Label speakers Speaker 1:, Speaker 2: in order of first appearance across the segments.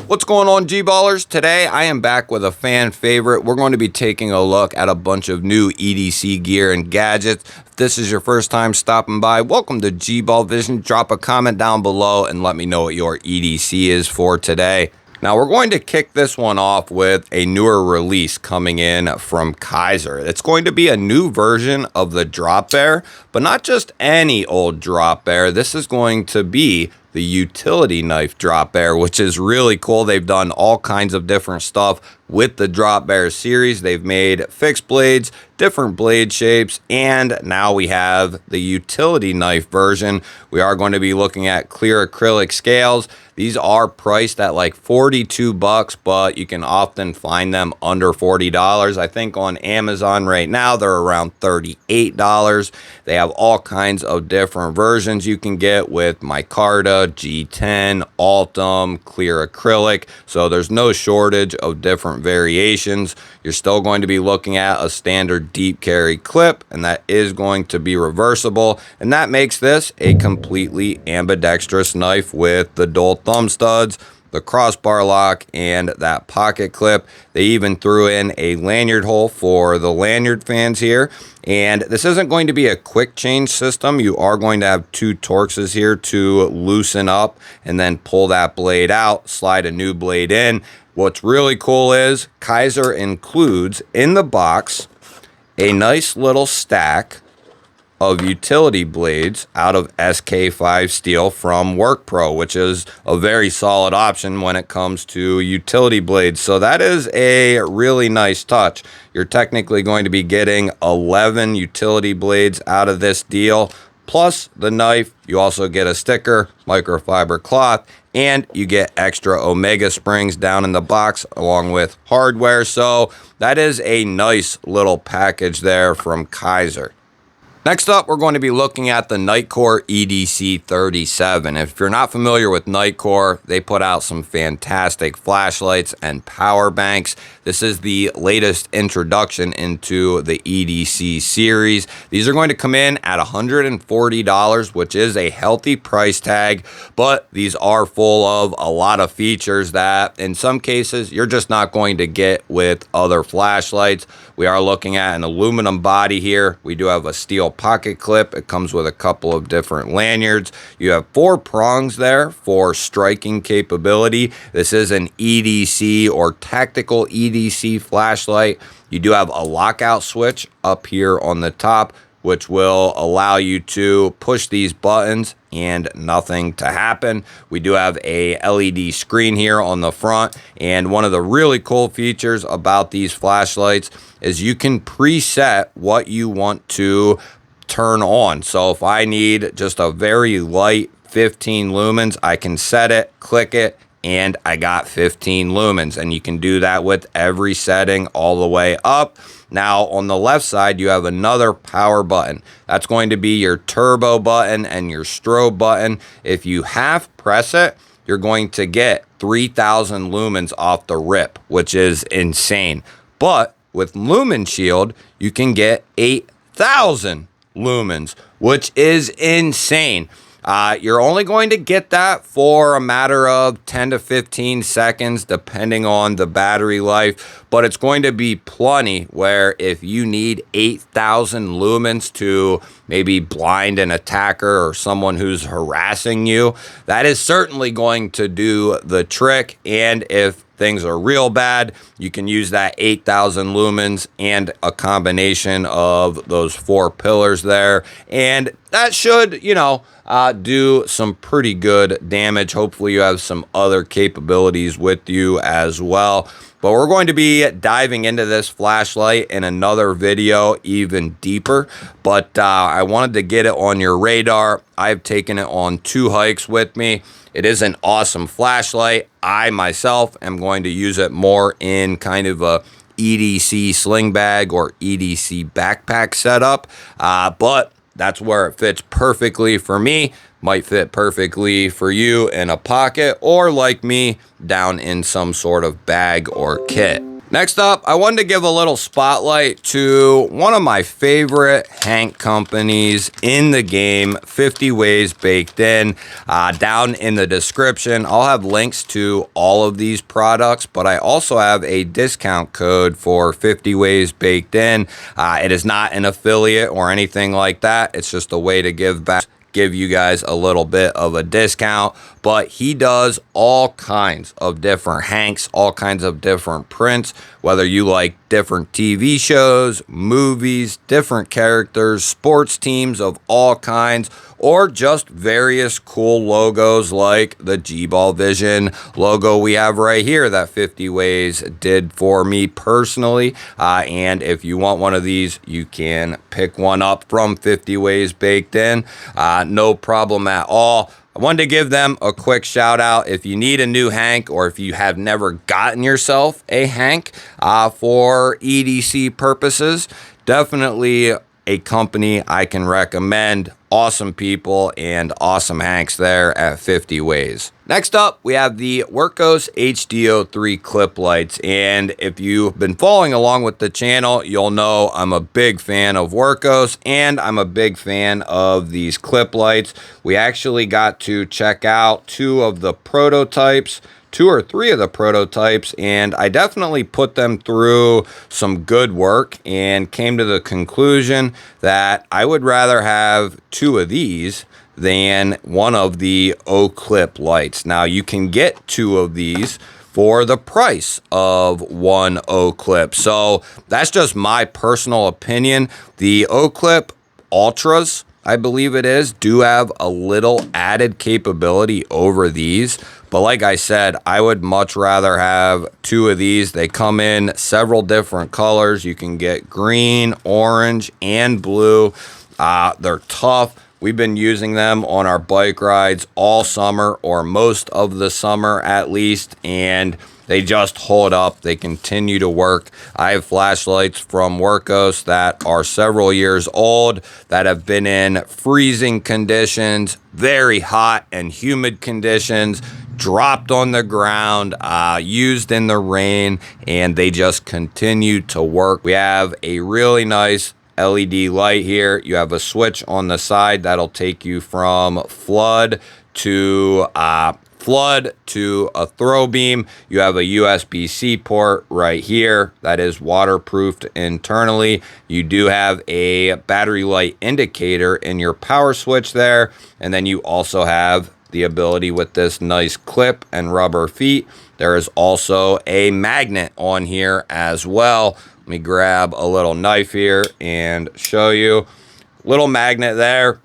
Speaker 1: What's going on, G-Ballers? Today I am back with a fan favorite. We're going to be taking a look at a bunch of new EDC gear and gadgets. If this is your first time stopping by, welcome to GBall Vision. Drop a comment down below and let me know what your EDC is for today. Now we're going to kick this one off with a newer release coming in from Kaiser. It's going to be a new version of the drop bear, but not just any old drop bear. This is going to be the utility knife drop bear, which is really cool. They've done all kinds of different stuff with the drop bear series. They've made fixed blades, different blade shapes, and now we have the utility knife version. We are going to be looking at clear acrylic scales. These are priced at like $42, but you can often find them under $40. I think on Amazon right now they're around $38. They have all kinds of different versions you can get with micarta, G10, Altum, clear acrylic. So there's no shortage of different variations. You're still going to be looking at a standard deep carry clip, and that is going to be reversible, and that makes this a completely ambidextrous knife with the dual thumb studs, the crossbar lock, and that pocket clip. They even threw in a lanyard hole for the lanyard fans here. And this isn't going to be a quick change system. You are going to have two Torxes here to loosen up and then pull that blade out, slide a new blade in. What's really cool is Kaiser includes in the box a nice little stack of utility blades out of SK5 steel from WorkPro, which is a very solid option when it comes to utility blades. So that is a really nice touch. You're technically going to be getting 11 utility blades out of this deal, plus the knife. You also get a sticker, microfiber cloth, and you get extra Omega springs down in the box along with hardware. So that is a nice little package there from Kaiser. Next up, we're going to be looking at the Nitecore EDC 37. If you're not familiar with Nitecore, they put out some fantastic flashlights and power banks. This is the latest introduction into the EDC series. These are going to come in at $140, which is a healthy price tag, but these are full of a lot of features that in some cases you're just not going to get with other flashlights. We are looking at an aluminum body here. We do have a steel pocket clip. It comes with a couple of different lanyards. You have 4 prongs there for striking capability. This is an EDC or tactical EDC flashlight. You do have a lockout switch up here on the top, which will allow you to push these buttons and nothing to happen. We do have a LED screen here on the front, and one of the really cool features about these flashlights is you can preset what you want to turn on. So if I need just a very light 15 lumens, I can set it, click it, and I got 15 lumens, and you can do that with every setting all the way up. Now on the left side, you have another power button. That's going to be your turbo button and your strobe button. If you half press it, you're going to get 3,000 lumens off the rip, which is insane. But with Lumen Shield, you can get 8,000 lumens, which is insane. You're only going to get that for a matter of 10 to 15 seconds, depending on the battery life, but it's going to be plenty where if you need 8,000 lumens to maybe blind an attacker or someone who's harassing you, that is certainly going to do the trick. And if things are real bad, you can use that 8,000 lumens and a combination of those 4 pillars there, and that should, do some pretty good damage. Hopefully you have some other capabilities with you as well. But we're going to be diving into this flashlight in another video even deeper. But I wanted to get it on your radar. I've taken it on 2 hikes with me. It is an awesome flashlight. I myself am going to use it more in kind of a EDC sling bag or EDC backpack setup. But that's where it fits perfectly for me. Might fit perfectly for you in a pocket or like me down in some sort of bag or kit. Next up, I wanted to give a little spotlight to one of my favorite Hank companies in the game, 50 Ways Baked In. Down in the description, I'll have links to all of these products, but I also have a discount code for 50 Ways Baked In. It is not an affiliate or anything like that. It's just a way to give back, give you guys a little bit of a discount. But he does all kinds of different Hanks, all kinds of different prints, whether you like different TV shows, movies, different characters, sports teams of all kinds, or just various cool logos like the GBall Vision logo we have right here that 50 Ways did for me personally. And if you want one of these, you can pick one up from 50 Ways Baked In. No problem at all. I wanted to give them a quick shout out. If you need a new Hank, or if you have never gotten yourself a Hank for EDC purposes, definitely a company I can recommend. Awesome people and awesome Hanks there at 50 Ways. Next up, we have the Workos HDO3 clip lights. And if you've been following along with the channel, you'll know I'm a big fan of Workos and I'm a big fan of these clip lights. We actually got to check out two or three of the prototypes, and I definitely put them through some good work and came to the conclusion that I would rather have two of these than one of the O-clip lights. Now, you can get two of these for the price of one O-clip. So that's just my personal opinion. The O-clip Ultras, I believe it is, do have a little added capability over these. But like I said, I would much rather have two of these. They come in several different colors. You can get green, orange, and blue. They're tough. We've been using them on our bike rides all summer, or most of the summer at least, and they just hold up. They continue to work. I have flashlights from Workos that are several years old that have been in freezing conditions, very hot and humid conditions, dropped on the ground, used in the rain, and they just continue to work. We have a really nice LED light here. You have a switch on the side that'll take you from flood to a throw beam. You have a USB-C port right here that is waterproofed internally. You do have a battery light indicator in your power switch there, and then you also have the ability with this nice clip and rubber feet. There is also a magnet on here as well. Let me grab a little knife here and show you. Little magnet there.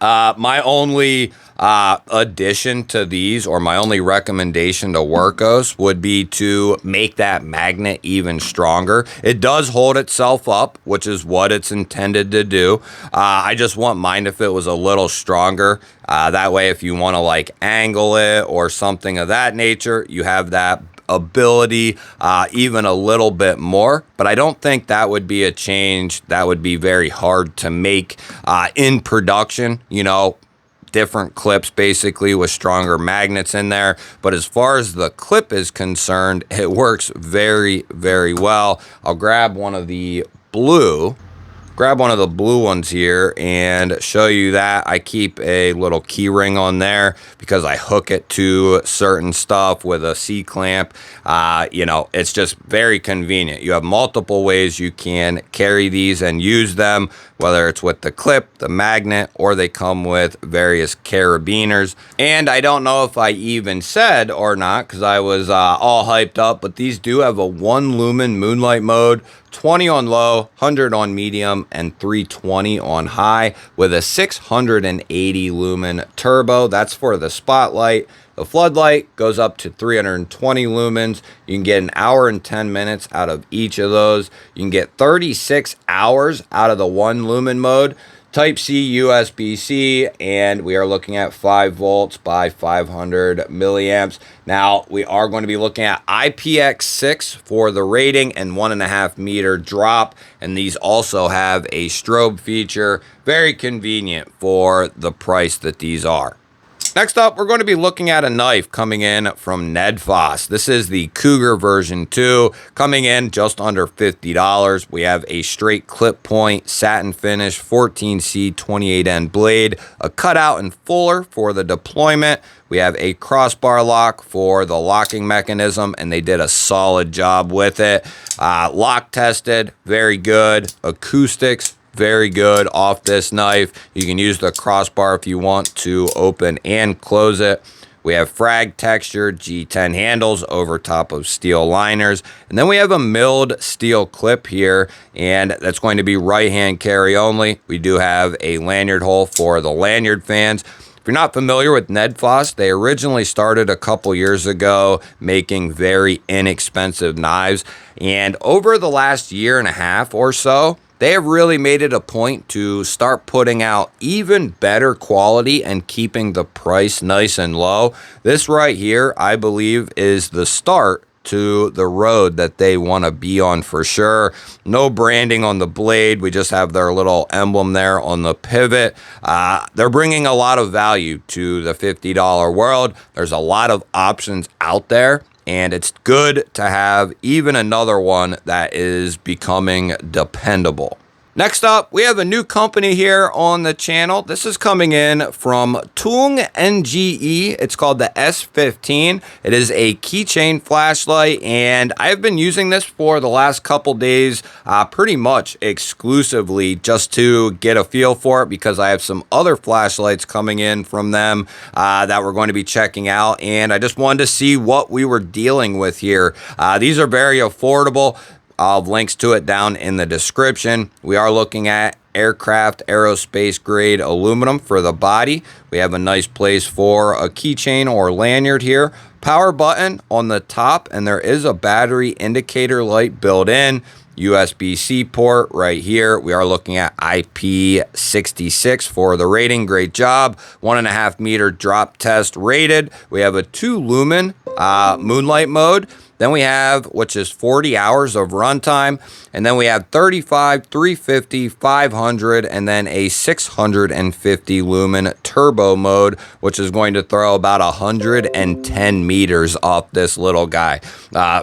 Speaker 1: My only addition to these, or my only recommendation to Workos, would be to make that magnet even stronger. It does hold itself up, which is what it's intended to do. I just want mine if it was a little stronger. That way, if you want to like angle it or something of that nature, you have that ability even a little bit more. But I don't think that would be a change that would be very hard to make in production. You know, different clips basically with stronger magnets in there. But as far as the clip is concerned, it works very, very well. I'll grab one of the blue ones here and show you that. I keep a little key ring on there because I hook it to certain stuff with a C-clamp. You know, it's just very convenient. You have multiple ways you can carry these and use them, whether it's with the clip, the magnet, or they come with various carabiners. And I don't know if I even said or not because I was all hyped up, but these do have a 1 lumen moonlight mode, 20 on low, 100 on medium, and 320 on high with a 680 lumen turbo. That's for the spotlight. The floodlight goes up to 320 lumens. You can get an hour and 10 minutes out of each of those. You can get 36 hours out of the 1 lumen mode. Type-C USB-C, and we are looking at 5 volts by 500 milliamps. Now, we are going to be looking at IPX6 for the rating and 1.5 meter drop, and these also have a strobe feature. Very convenient for the price that these are. Next up, we're going to be looking at a knife coming in from Nedfoss. This is the Cougar version 2, coming in just under $50. We have a straight clip point, satin finish, 14C 28N blade, a cutout and fuller for the deployment. We have a crossbar lock for the locking mechanism, and they did a solid job with it. Lock tested, very good. Acoustics, very good off this knife. You can use the crossbar if you want to open and close it. We have frag texture G10 handles over top of steel liners. And then we have a milled steel clip here, and that's going to be right-hand carry only. We do have a lanyard hole for the lanyard fans. If you're not familiar with Nedfoss, they originally started a couple years ago making very inexpensive knives. And over the last year and a half or so, they have really made it a point to start putting out even better quality and keeping the price nice and low. This right here, I believe, is the start to the road that they want to be on for sure. No branding on the blade. We just have their little emblem there on the pivot. They're bringing a lot of value to the $50 world. There's a lot of options out there, and it's good to have even another one that is becoming dependable. Next up, we have a new company here on the channel. This is coming in from Tung NGE. It's called the S15. It is a keychain flashlight, and I've been using this for the last couple days pretty much exclusively just to get a feel for it, because I have some other flashlights coming in from them that we're going to be checking out, and I just wanted to see what we were dealing with here. These are very affordable. I'll have links to it down in the description. We are looking at aircraft aerospace grade aluminum for the body. We have a nice place for a keychain or lanyard here. Power button on the top, and there is a battery indicator light built in. USB-C port right here. We are looking at IP66 for the rating. Great job. 1.5 meter drop test rated. We have a 2 lumen moonlight mode. Then we have, which is 40 hours of runtime. And then we have 35, 350, 500, and then a 650 lumen turbo mode, which is going to throw about 110 meters off this little guy.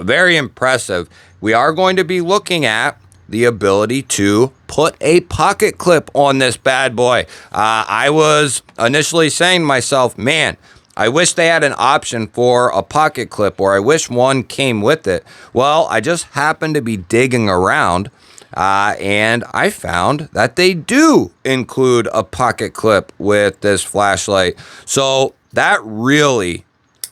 Speaker 1: Very impressive. We are going to be looking at the ability to put a pocket clip on this bad boy. I was initially saying to myself, man, I wish they had an option for a pocket clip, or I wish one came with it. Well, I just happened to be digging around, and I found that they do include a pocket clip with this flashlight. So that really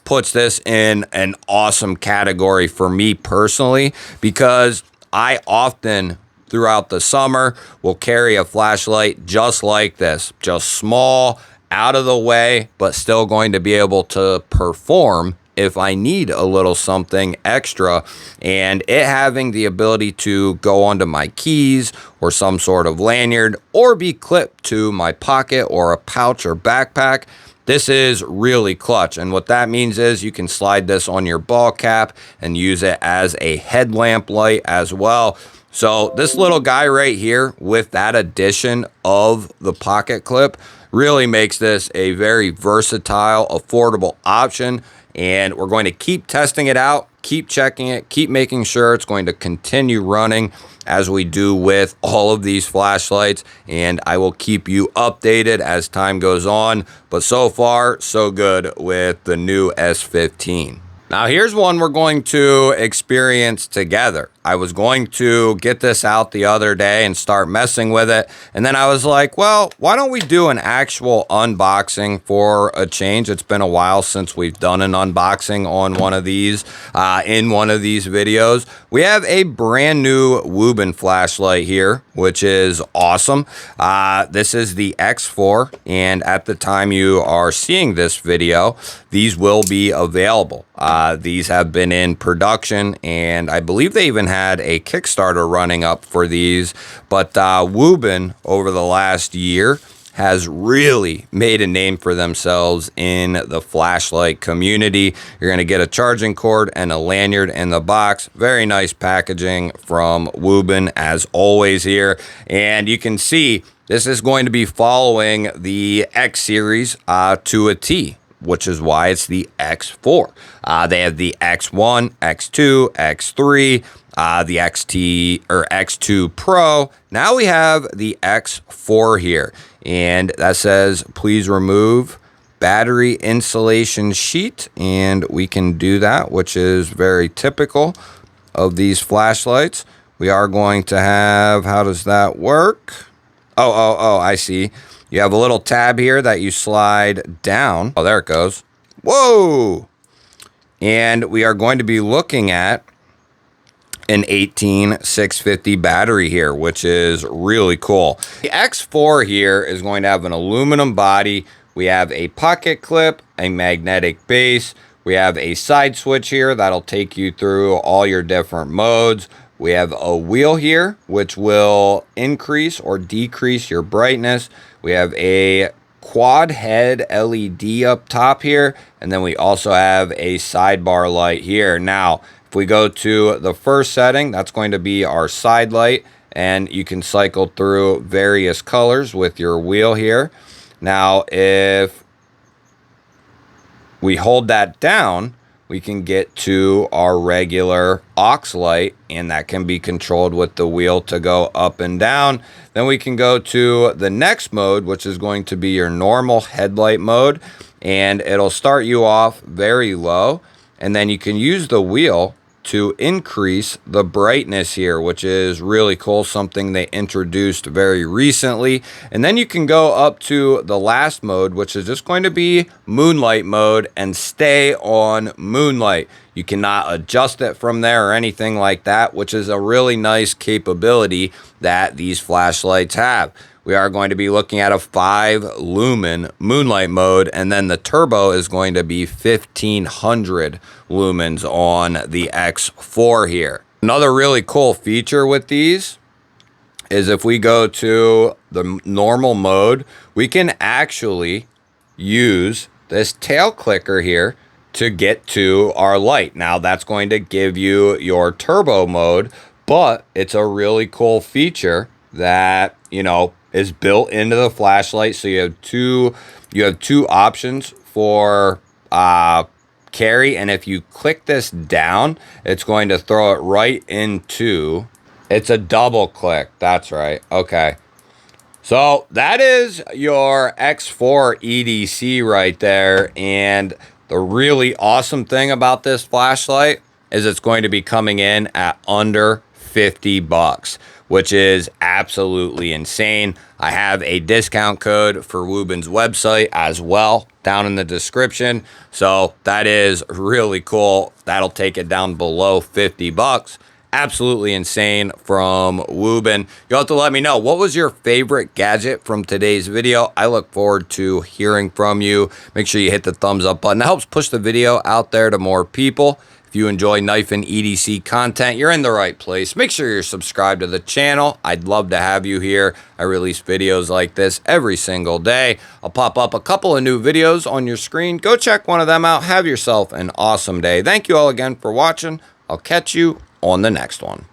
Speaker 1: puts this in an awesome category for me personally, because I often throughout the summer will carry a flashlight just like this, just small, out of the way, but still going to be able to perform if I need a little something extra. And it having the ability to go onto my keys or some sort of lanyard, or be clipped to my pocket or a pouch or backpack, this is really clutch. And what that means is you can slide this on your ball cap and use it as a headlamp light as well. So this little guy right here, with that addition of the pocket clip, really makes this a very versatile, affordable option. And we're going to keep testing it out, keep checking it, keep making sure it's going to continue running as we do with all of these flashlights. And I will keep you updated as time goes on. But so far, so good with the new S15. Now here's one we're going to experience together. I was going to get this out the other day and start messing with it. And then I was like, well, why don't we do an actual unboxing for a change? It's been a while since we've done an unboxing on one of these, in one of these videos. We have a brand new Woobin flashlight here, which is awesome. This is the X4, and at the time you are seeing this video, these will be available. These have been in production, and I believe they even had a Kickstarter running up for these. But Woobin, over the last year, has really made a name for themselves in the flashlight community. You're going to get a charging cord and a lanyard in the box. Very nice packaging from Woobin, as always here. And you can see this is going to be following the X series to a T. which is why it's the X4. They have the X1, X2, X3, the XT or X2 Pro. Now we have the X4 here, and that says please remove battery insulation sheet, and we can do that, which is very typical of these flashlights. We are going to have, how does that work? Oh, I see. You have a little tab here that you slide down. Oh, there it goes. Whoa! And we are going to be looking at an 18650 battery here, which is really cool. The X4 here is going to have an aluminum body. We have a pocket clip, a magnetic base. We have a side switch here that'll take you through all your different modes. We have a wheel here, which will increase or decrease your brightness. We have a quad head LED up top here. And then we also have a sidebar light here. Now, if we go to the first setting, that's going to be our side light. And you can cycle through various colors with your wheel here. Now, if we hold that down, we can get to our regular aux light, and that can be controlled with the wheel to go up and down. Then we can go to the next mode, which is going to be your normal headlight mode, and it'll start you off very low, and then you can use the wheel to increase the brightness here, which is really cool, something they introduced very recently. And then you can go up to the last mode, which is just going to be moonlight mode, and stay on moonlight. You cannot adjust it from there or anything like that, which is a really nice capability that these flashlights have. We are going to be looking at a 5 lumen moonlight mode, and then the turbo is going to be 1500 lumens on the X4 here. Another really cool feature with these is if we go to the normal mode, we can actually use this tail clicker here to get to our light. Now that's going to give you your turbo mode, but it's a really cool feature that, you know, is built into the flashlight. So you have two options for carry, and if you click this down, it's going to throw it right into, it's a double click. That's right. Okay. So that is your X4 EDC right there. And the really awesome thing about this flashlight is it's going to be coming in at under 50 bucks, which is absolutely insane. I have a discount code for Woobin's website as well down in the description. So that is really cool. That'll take it down below 50 bucks. Absolutely insane from Woobin. You'll have to let me know, what was your favorite gadget from today's video? I look forward to hearing from you. Make sure you hit the thumbs up button. That helps push the video out there to more people. If you enjoy knife and EDC content, you're in the right place. Make sure you're subscribed to the channel. I'd love to have you here. I release videos like this every single day. I'll pop up a couple of new videos on your screen. Go check one of them out. Have yourself an awesome day. Thank you all again for watching. I'll catch you on the next one.